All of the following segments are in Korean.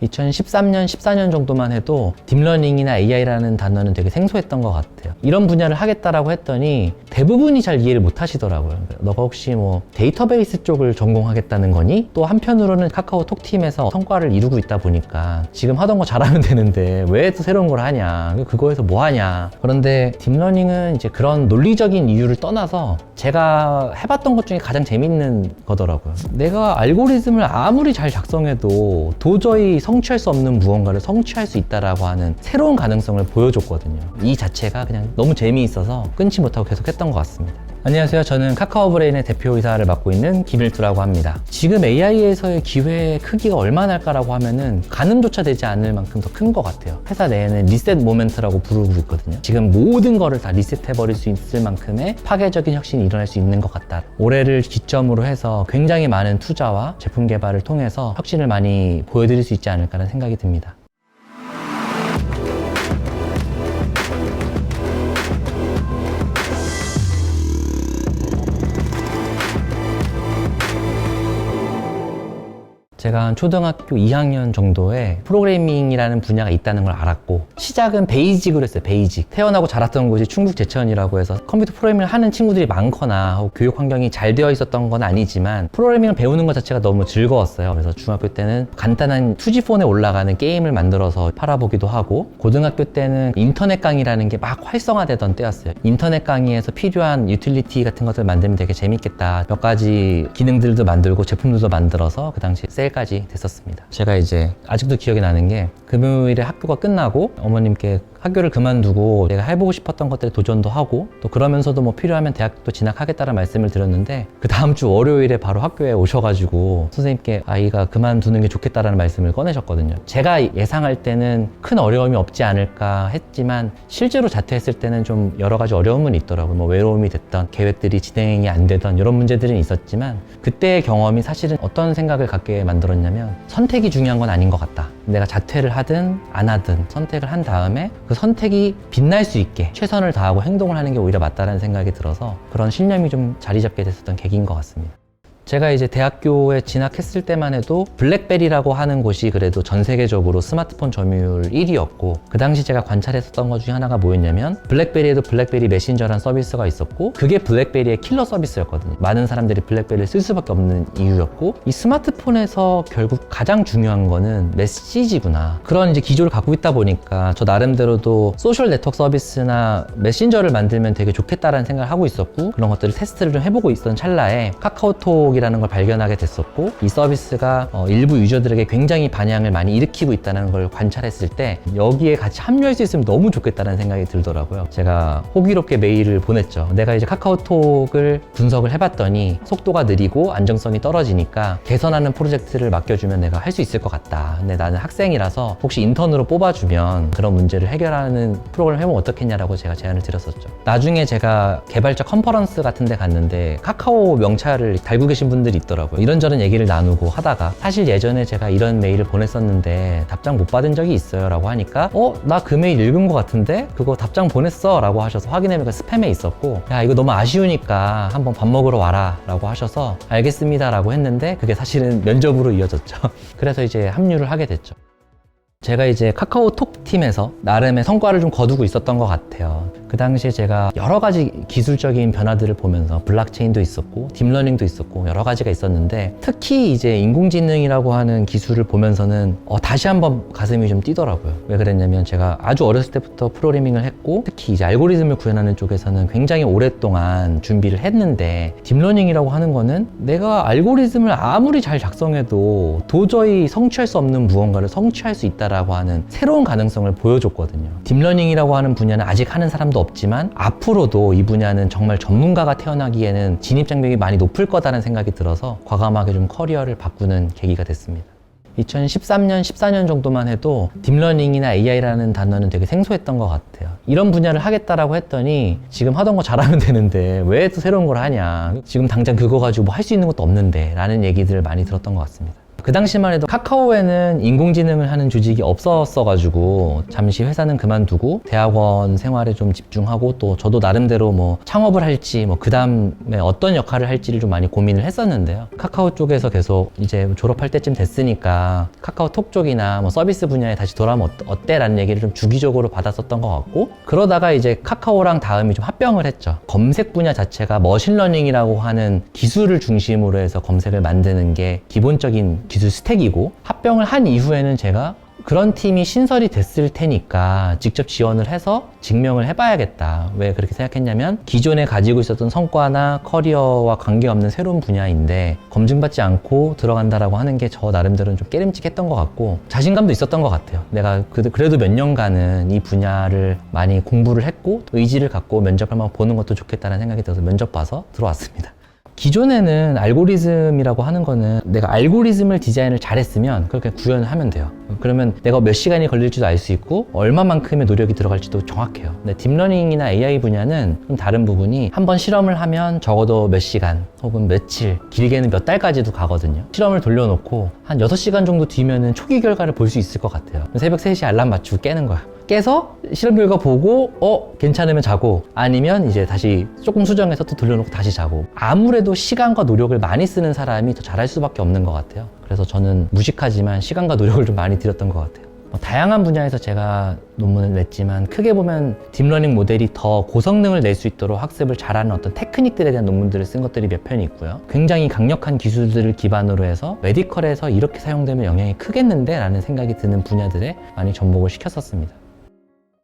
2013년, 14년 정도만 해도 딥러닝이나 AI라는 단어는 되게 생소했던 것 같아요. 이런 분야를 하겠다라고 했더니 대부분이 잘 이해를 못 하시더라고요. 너가 혹시 뭐 데이터베이스 쪽을 전공하겠다는 거니? 또 한편으로는 카카오톡 팀에서 성과를 이루고 있다 보니까 지금 하던 거 잘하면 되는데 왜 또 새로운 걸 하냐? 그거에서 뭐 하냐? 그런데 딥러닝은 이제 그런 논리적인 이유를 떠나서 제가 해봤던 것 중에 가장 재밌는 거더라고요. 내가 알고리즘을 아무리 잘 작성해도 도저히 성취할 수 없는 무언가를 성취할 수 있다라고 하는 새로운 가능성을 보여줬거든요. 이 자체가 그냥 너무 재미있어서 끊지 못하고 계속 했던 것 같습니다. 안녕하세요. 저는 카카오브레인의 대표이사를 맡고 있는 김일두라고 합니다. 지금 AI에서의 기회의 크기가 얼마나 할까라고 하면은 가늠조차 되지 않을 만큼 더 큰 것 같아요. 회사 내에는 리셋 모멘트라고 부르고 있거든요. 지금 모든 거를 다 리셋해버릴 수 있을 만큼의 파괴적인 혁신이 일어날 수 있는 것 같다. 올해를 기점으로 해서 굉장히 많은 투자와 제품 개발을 통해서 혁신을 많이 보여드릴 수 있지 않을까라는 생각이 듭니다. 제가 한 초등학교 2학년 정도에 프로그래밍이라는 분야가 있다는 걸 알았고 시작은 베이직으로 했어요. 베이직. 태어나고 자랐던 곳이 충북 제천이라고 해서 컴퓨터 프로그래밍을 하는 친구들이 많거나 교육 환경이 잘 되어 있었던 건 아니지만 프로그래밍을 배우는 것 자체가 너무 즐거웠어요. 그래서 중학교 때는 간단한 2G폰에 올라가는 게임을 만들어서 팔아보기도 하고 고등학교 때는 인터넷 강의라는 게 막 활성화되던 때였어요. 인터넷 강의에서 필요한 유틸리티 같은 것들 만들면 되게 재밌겠다. 몇 가지 기능들도 만들고 제품들도 만들어서 그 당시 까지 됐었습니다. 제가 이제 아직도 기억이 나는 게 금요일에 학교가 끝나고 어머님께 학교를 그만두고 내가 해보고 싶었던 것들에 도전도 하고 또 그러면서도 뭐 필요하면 대학도 진학하겠다는 말씀을 드렸는데 그 다음 주 월요일에 바로 학교에 오셔가지고 선생님께 아이가 그만두는 게 좋겠다라는 말씀을 꺼내셨거든요. 제가 예상할 때는 큰 어려움이 없지 않을까 했지만 실제로 자퇴했을 때는 좀 여러 가지 어려움은 있더라고요. 뭐 외로움이 됐던 계획들이 진행이 안 되던 이런 문제들은 있었지만 그때의 경험이 사실은 어떤 생각을 갖게 만들었냐면 선택이 중요한 건 아닌 것 같다. 내가 자퇴를 하든 안 하든 선택을 한 다음에 그 선택이 빛날 수 있게 최선을 다하고 행동을 하는 게 오히려 맞다라는 생각이 들어서 그런 신념이 좀 자리 잡게 됐었던 계기인 것 같습니다. 제가 이제 대학교에 진학했을 때만 해도 블랙베리라고 하는 곳이 그래도 전 세계적으로 스마트폰 점유율 1위였고 그 당시 제가 관찰했었던 것 중에 하나가 뭐였냐면 블랙베리에도 블랙베리 메신저라는 서비스가 있었고 그게 블랙베리의 킬러 서비스였거든요. 많은 사람들이 블랙베리를 쓸 수밖에 없는 이유였고 이 스마트폰에서 결국 가장 중요한 거는 메시지구나. 그런 이제 기조를 갖고 있다 보니까 저 나름대로도 소셜 네트워크 서비스나 메신저를 만들면 되게 좋겠다라는 생각을 하고 있었고 그런 것들을 테스트를 좀 해보고 있던 찰나에 카카오톡 이라는 걸 발견하게 됐었고 이 서비스가 일부 유저들에게 굉장히 반향을 많이 일으키고 있다는 걸 관찰했을 때 여기에 같이 합류할 수 있으면 너무 좋겠다는 생각이 들더라고요. 제가 호기롭게 메일을 보냈죠. 내가 이제 카카오톡을 분석을 해봤더니 속도가 느리고 안정성이 떨어지니까 개선하는 프로젝트를 맡겨주면 내가 할 수 있을 것 같다. 근데 나는 학생이라서 혹시 인턴으로 뽑아주면 그런 문제를 해결하는 프로그램 해보면 어떻겠냐라고 제가 제안을 드렸었죠. 나중에 제가 개발자 컨퍼런스 같은 데 갔는데 카카오 명찰을 달고 계신 분들이 있더라고요. 이런저런 얘기를 나누고 하다가 사실 예전에 제가 이런 메일을 보냈었는데 답장 못 받은 적이 있어요 라고 하니까 나 그 메일 읽은 것 같은데 그거 답장 보냈어 라고 하셔서 확인해보니까 스팸에 있었고 야 이거 너무 아쉬우니까 한번 밥 먹으러 와라 라고 하셔서 알겠습니다 라고 했는데 그게 사실은 면접으로 이어졌죠. 그래서 이제 합류를 하게 됐죠. 제가 이제 카카오톡 팀에서 나름의 성과를 좀 거두고 있었던 것 같아요. 그 당시에 제가 여러 가지 기술적인 변화들을 보면서 블록체인도 있었고 딥러닝도 있었고 여러 가지가 있었는데 특히 이제 인공지능이라고 하는 기술을 보면서는 다시 한번 가슴이 좀 뛰더라고요. 왜 그랬냐면 제가 아주 어렸을 때부터 프로그래밍을 했고 특히 이제 알고리즘을 구현하는 쪽에서는 굉장히 오랫동안 준비를 했는데 딥러닝이라고 하는 거는 내가 알고리즘을 아무리 잘 작성해도 도저히 성취할 수 없는 무언가를 성취할 수 있다 라고 하는 새로운 가능성을 보여줬거든요. 딥러닝이라고 하는 분야는 아직 하는 사람도 없지만 앞으로도 이 분야는 정말 전문가가 태어나기에는 진입장벽이 많이 높을 거다라는 생각이 들어서 과감하게 좀 커리어를 바꾸는 계기가 됐습니다. 2013년, 14년 정도만 해도 딥러닝이나 AI라는 단어는 되게 생소했던 것 같아요. 이런 분야를 하겠다라고 했더니 지금 하던 거 잘하면 되는데 왜 또 새로운 걸 하냐. 지금 당장 그거 가지고 뭐 할 수 있는 것도 없는데 라는 얘기들을 많이 들었던 것 같습니다. 그 당시만 해도 카카오에는 인공지능을 하는 조직이 없었어가지고 잠시 회사는 그만두고 대학원 생활에 좀 집중하고 또 저도 나름대로 뭐 창업을 할지 뭐 그 다음에 어떤 역할을 할지를 좀 많이 고민을 했었는데요. 카카오 쪽에서 계속 이제 졸업할 때쯤 됐으니까 카카오톡 쪽이나 뭐 서비스 분야에 다시 돌아오면 어때? 라는 얘기를 좀 주기적으로 받았었던 것 같고, 그러다가 이제 카카오랑 다음이 좀 합병을 했죠. 검색 분야 자체가 머신러닝이라고 하는 기술을 중심으로 해서 검색을 만드는 게 기본적인 기술 스택이고, 합병을 한 이후에는 제가 그런 팀이 신설이 됐을 테니까 직접 지원을 해서 증명을 해봐야겠다. 왜 그렇게 생각했냐면 기존에 가지고 있었던 성과나 커리어와 관계없는 새로운 분야인데 검증받지 않고 들어간다라고 하는 게 저 나름대로는 좀 깨름직했던 것 같고 자신감도 있었던 것 같아요. 내가 그래도 몇 년간은 이 분야를 많이 공부를 했고 의지를 갖고 면접을 한번 보는 것도 좋겠다는 생각이 들어서 면접 봐서 들어왔습니다. 기존에는 알고리즘이라고 하는 거는 내가 알고리즘을 디자인을 잘했으면 그렇게 구현을 하면 돼요. 그러면 내가 몇 시간이 걸릴지도 알 수 있고 얼마만큼의 노력이 들어갈지도 정확해요. 근데 딥러닝이나 AI 분야는 좀 다른 부분이 한번 실험을 하면 적어도 몇 시간 혹은 며칠, 길게는 몇 달까지도 가거든요. 실험을 돌려놓고 한 6시간 정도 뒤면은 초기 결과를 볼 수 있을 것 같아요. 새벽 3시에 알람 맞추고 깨는 거야. 깨서 실험 결과 보고 괜찮으면 자고, 아니면 이제 다시 조금 수정해서 또 돌려놓고 다시 자고. 아무래도 시간과 노력을 많이 쓰는 사람이 더 잘할 수밖에 없는 것 같아요. 그래서 저는 무식하지만 시간과 노력을 좀 많이 들였던 것 같아요. 다양한 분야에서 제가 논문을 냈지만 크게 보면 딥러닝 모델이 더 고성능을 낼 수 있도록 학습을 잘하는 어떤 테크닉들에 대한 논문들을 쓴 것들이 몇 편이 있고요. 굉장히 강력한 기술들을 기반으로 해서 메디컬에서 이렇게 사용되면 영향이 크겠는데 라는 생각이 드는 분야들에 많이 접목을 시켰었습니다.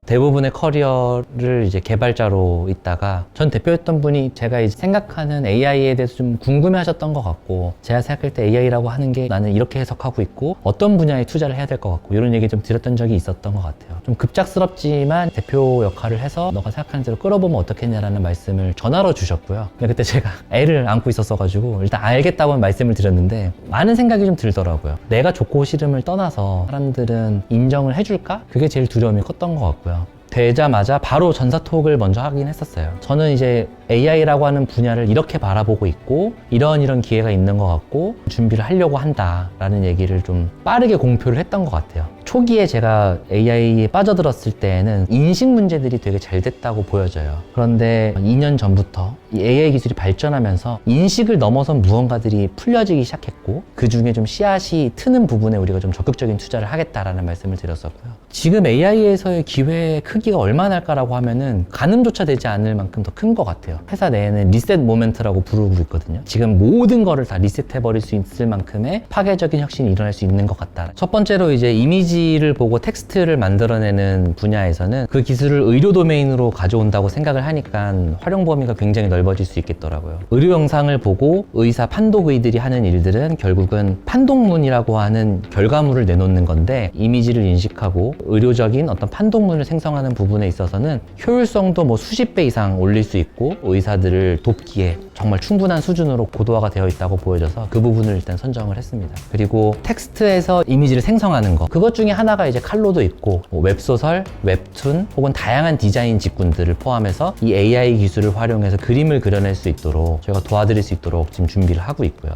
대부분의 커리어를 이제 개발자로 있다가 전 대표였던 분이 제가 이제 생각하는 AI에 대해서 좀 궁금해 하셨던 것 같고, 제가 생각할 때 AI라고 하는 게 나는 이렇게 해석하고 있고 어떤 분야에 투자를 해야 될 것 같고 이런 얘기 좀 드렸던 적이 있었던 것 같아요. 좀 급작스럽지만 대표 역할을 해서 너가 생각하는 대로 끌어보면 어떻겠냐라는 말씀을 전화로 주셨고요. 근데 그때 제가 애를 안고 있었어가지고 일단 알겠다고 말씀을 드렸는데 많은 생각이 좀 들더라고요. 내가 좋고 싫음을 떠나서 사람들은 인정을 해줄까? 그게 제일 두려움이 컸던 것 같고요. 되자마자 바로 전사톡을 먼저 하긴 했었어요. 저는 이제 AI라고 하는 분야를 이렇게 바라보고 있고 이런 기회가 있는 것 같고 준비를 하려고 한다라는 얘기를 좀 빠르게 공표를 했던 것 같아요. 초기에 제가 AI에 빠져들었을 때에는 인식 문제들이 되게 잘 됐다고 보여져요. 그런데 2년 전부터 이 AI 기술이 발전하면서 인식을 넘어선 무언가들이 풀려지기 시작했고 그 중에 좀 씨앗이 트는 부분에 우리가 좀 적극적인 투자를 하겠다라는 말씀을 드렸었고요. 지금 AI에서의 기회의 크기가 얼마나 할까라고 하면은 가늠조차 되지 않을 만큼 더 큰 것 같아요. 회사 내에는 리셋 모멘트라고 부르고 있거든요. 지금 모든 거를 다 리셋해버릴 수 있을 만큼의 파괴적인 혁신이 일어날 수 있는 것 같다. 첫 번째로 이제 이미지를 보고 텍스트를 만들어내는 분야에서는 그 기술을 의료 도메인으로 가져온다고 생각을 하니까 활용 범위가 굉장히 넓어질 수 있겠더라고요. 의료 영상을 보고 의사 판독의들이 하는 일들은 결국은 판독문이라고 하는 결과물을 내놓는 건데, 이미지를 인식하고 의료적인 어떤 판독문을 생성하는 부분에 있어서는 효율성도 뭐 수십 배 이상 올릴 수 있고 의사들을 돕기에 정말 충분한 수준으로 고도화가 되어 있다고 보여져서 그 부분을 일단 선정을 했습니다. 그리고 텍스트에서 이미지를 생성하는 거, 그것 중에 하나가 이제 칼로도 있고 뭐 웹소설, 웹툰 혹은 다양한 디자인 직군들을 포함해서 이 AI 기술을 활용해서 그림을 그려낼 수 있도록 저희가 도와드릴 수 있도록 지금 준비를 하고 있고요.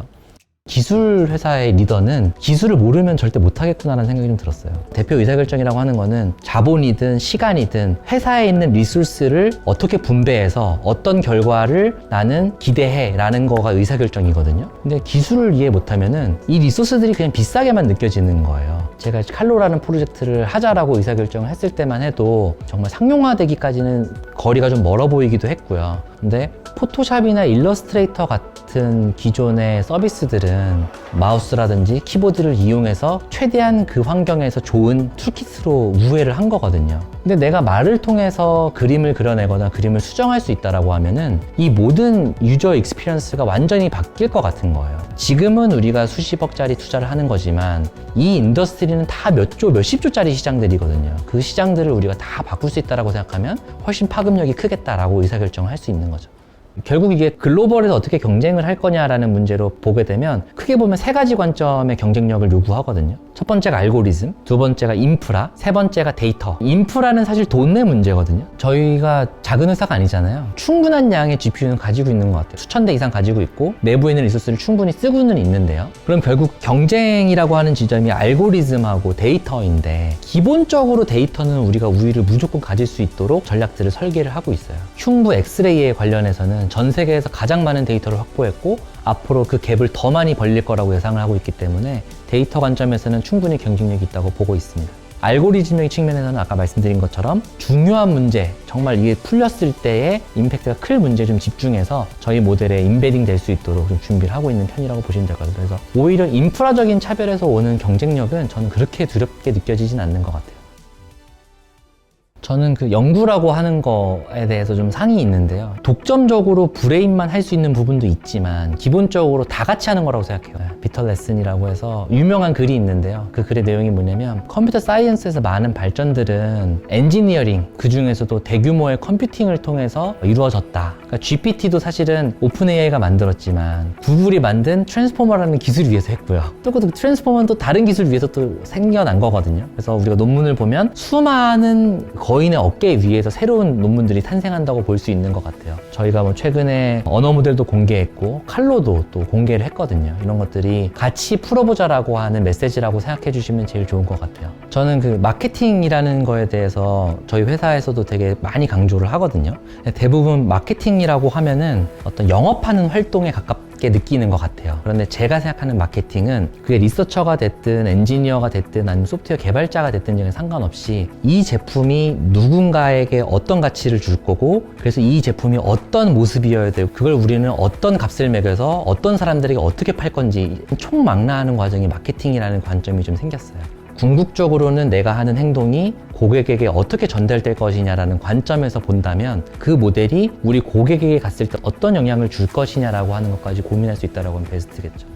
기술 회사의 리더는 기술을 모르면 절대 못하겠구나라는 생각이 좀 들었어요. 대표 의사결정이라고 하는 거는 자본이든 시간이든 회사에 있는 리소스를 어떻게 분배해서 어떤 결과를 나는 기대해 라는 거가 의사결정이거든요. 근데 기술을 이해 못하면은 이 리소스들이 그냥 비싸게만 느껴지는 거예요. 제가 칼로라는 프로젝트를 하자라고 의사결정을 했을 때만 해도 정말 상용화되기까지는 거리가 좀 멀어 보이기도 했고요. 근데 포토샵이나 일러스트레이터 같은 기존의 서비스들은 마우스라든지 키보드를 이용해서 최대한 그 환경에서 좋은 툴킷으로 우회를 한 거거든요. 근데 내가 말을 통해서 그림을 그려내거나 그림을 수정할 수 있다라고 하면은 이 모든 유저 익스피리언스가 완전히 바뀔 것 같은 거예요. 지금은 우리가 수십억짜리 투자를 하는 거지만 이 인더스트리는 다 몇 조, 몇십 조짜리 시장들이거든요. 그 시장들을 우리가 다 바꿀 수 있다라고 생각하면 훨씬 파급력이 크겠다라고 의사결정을 할 수 있는 거죠. 결국 이게 글로벌에서 어떻게 경쟁을 할 거냐라는 문제로 보게 되면 크게 보면 세 가지 관점의 경쟁력을 요구하거든요. 첫 번째가 알고리즘, 두 번째가 인프라, 세 번째가 데이터. 인프라는 사실 돈의 문제거든요. 저희가 작은 회사가 아니잖아요. 충분한 양의 GPU는 가지고 있는 것 같아요. 수천 대 이상 가지고 있고 내부에 있는 리소스를 충분히 쓰고는 있는데요. 그럼 결국 경쟁이라고 하는 지점이 알고리즘하고 데이터인데, 기본적으로 데이터는 우리가 우위를 무조건 가질 수 있도록 전략들을 설계를 하고 있어요. 흉부 엑스레이에 관련해서는 전 세계에서 가장 많은 데이터를 확보했고 앞으로 그 갭을 더 많이 벌릴 거라고 예상을 하고 있기 때문에 데이터 관점에서는 충분히 경쟁력이 있다고 보고 있습니다. 알고리즘의 측면에서는 아까 말씀드린 것처럼 중요한 문제, 정말 이게 풀렸을 때의 임팩트가 클 문제에 좀 집중해서 저희 모델에 임베딩 될 수 있도록 좀 준비를 하고 있는 편이라고 보시면 될 것 같아요. 그래서 오히려 인프라적인 차별에서 오는 경쟁력은 저는 그렇게 두렵게 느껴지진 않는 것 같아요. 저는 그 연구라고 하는 거에 대해서 좀 상이 있는데요. 독점적으로 브레인만 할 수 있는 부분도 있지만 기본적으로 다 같이 하는 거라고 생각해요. 피터 레슨이라고 해서 유명한 글이 있는데요. 그 글의 내용이 뭐냐면, 컴퓨터 사이언스에서 많은 발전들은 엔지니어링, 그 중에서도 대규모의 컴퓨팅을 통해서 이루어졌다. 그러니까 GPT도 사실은 오픈 AI가 만들었지만 구글이 만든 트랜스포머라는 기술을 위해서 했고요. 또 그 트랜스포머는 또 다른 기술 위해서 또 생겨난 거거든요. 그래서 우리가 논문을 보면 수많은 거인의 어깨 위에서 새로운 논문들이 탄생한다고 볼 수 있는 것 같아요. 저희가 뭐 최근에 언어 모델도 공개했고 칼로도 또 공개를 했거든요. 이런 것들이 같이 풀어보자라고 하는 메시지라고 생각해 주시면 제일 좋은 것 같아요. 저는 그 마케팅이라는 거에 대해서 저희 회사에서도 되게 많이 강조를 하거든요. 대부분 마케팅이라고 하면은 어떤 영업하는 활동에 가깝게 느끼는 것 같아요. 그런데 제가 생각하는 마케팅은 그게 리서처가 됐든 엔지니어가 됐든 아니면 소프트웨어 개발자가 됐든 에 상관없이 이 제품이 누군가에게 어떤 가치를 줄 거고, 그래서 이 제품이 어떤 모습이어야 되고 그걸 우리는 어떤 값을 매겨서 어떤 사람들에게 어떻게 팔 건지 총망라하는 과정이 마케팅이라는 관점이 좀 생겼어요. 궁극적으로는 내가 하는 행동이 고객에게 어떻게 전달될 것이냐라는 관점에서 본다면 그 모델이 우리 고객에게 갔을 때 어떤 영향을 줄 것이냐라고 하는 것까지 고민할 수 있다는 건 베스트겠죠.